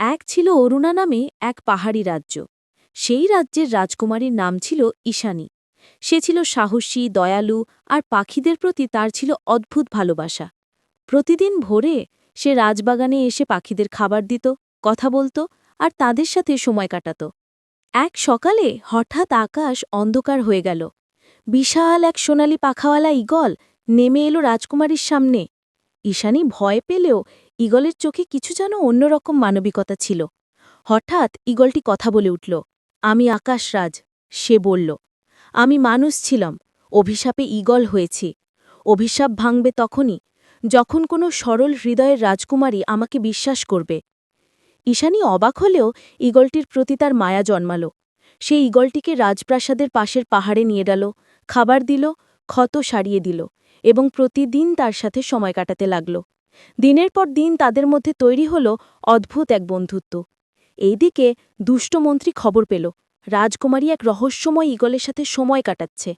এক ছিল অরুণা নামে এক পাহাড়ি রাজ্য। সেই রাজ্যের রাজকুমারীর নাম ছিল ঈশানী। সে ছিল সাহসী, দয়ালু আর পাখিদের প্রতি তার ছিল অদ্ভুত ভালোবাসা। প্রতিদিন ভোরে সে রাজবাগানে এসে পাখিদের খাবার দিত, কথা বলত আর তাদের সাথে সময় কাটাত। এক সকালে হঠাৎ আকাশ অন্ধকার হয়ে গেল। বিশাল এক সোনালি পাখাওয়ালা ঈগল নেমে এলো রাজকুমারীর সামনে। ঈশানী ভয় পেলেও ঈগলের চোখে কিছু যেন অন্যরকম মানবিকতা ছিল। হঠাৎ ঈগলটি কথা বলে উঠল, আমি আকাশরাজ। সে বলল, আমি মানুষ ছিলাম, অভিশাপে ঈগল হয়েছি। অভিশাপ ভাঙবে তখনই যখন কোনো সরল হৃদয়ের রাজকুমারী আমাকে বিশ্বাস করবে। ঈশানী অবাক হলেও ঈগলটির প্রতি তার মায়া জন্মাল। সে ঈগলটিকে রাজপ্রাসাদের পাশের পাহাড়ে নিয়ে গেল, খাবার দিল, ক্ষত সারিয়ে দিল এবং প্রতিদিন তার সাথে সময় কাটাতে লাগল। দিনের পর দিন তাদের মধ্যে তৈরি হল অদ্ভুত এক বন্ধুত্ব। এইদিকে দুষ্টমন্ত্রী খবর পেল রাজকুমারী এক রহস্যময় ঈগলের সাথে সময় কাটাচ্ছে।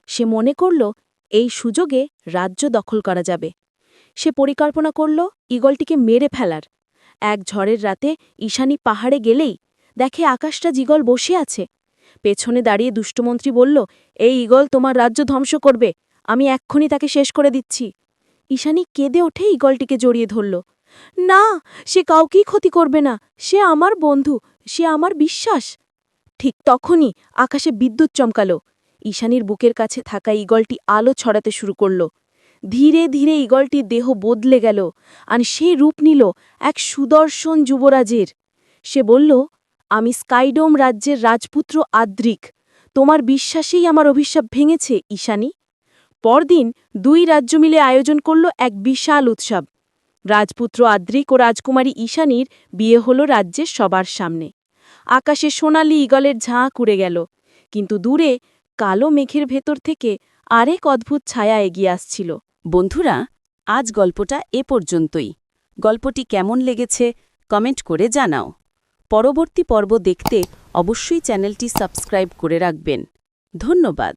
সে মনে করল এই সুযোগে রাজ্য দখল করা যাবে। সে পরিকল্পনা করল ঈগলটিকে মেরে ফেলার। এক ঝড়ের রাতে ঈশানী পাহাড়ে গেলেই দেখে আকাশরাজ ঈগল বসে আছে। পেছনে দাঁড়িয়ে দুষ্টমন্ত্রী বলল, এই ঈগল তোমার রাজ্য ধ্বংস করবে, আমি এক্ষুনি তাকে শেষ করে দিচ্ছি। ঈশানী কেঁদে ওঠে ঈগলটিকে জড়িয়ে ধরল। না, সে কাউকেই ক্ষতি করবে না, সে আমার বন্ধু, সে আমার বিশ্বাস। ঠিক তখনই আকাশে বিদ্যুৎ চমকাল। ঈশানীর বুকের কাছে থাকা ঈগলটি আলো ছড়াতে শুরু করল। ধীরে ধীরে ঈগলটির দেহ বদলে গেল আর সে রূপ নিল এক সুদর্শন যুবরাজের। সে বলল, আমি স্কাইডোম রাজ্যের রাজপুত্র আদ্রিক। তোমার বিশ্বাসেই আমার অভিশাপ ভেঙেছে ঈশানী। পরদিন দুই রাজ্য মিলে আয়োজন করল এক বিশাল উৎসব। রাজপুত্র আদ্রিক ও রাজকুমারী ঈশানীর বিয়ে হল রাজ্যের সবার সামনে। আকাশে সোনালি ঈগলের ঝাঁক উড়ে গেল, কিন্তু দূরে কালো মেঘের ভেতর থেকে আরেক অদ্ভুত ছায়া এগিয়ে আসছিল। বন্ধুরা, আজ গল্পটা এ পর্যন্তই। গল্পটি কেমন লেগেছে কমেন্ট করে জানাও। পরবর্তী পর্ব দেখতে অবশ্যই চ্যানেলটি সাবস্ক্রাইব করে রাখবেন। ধন্যবাদ।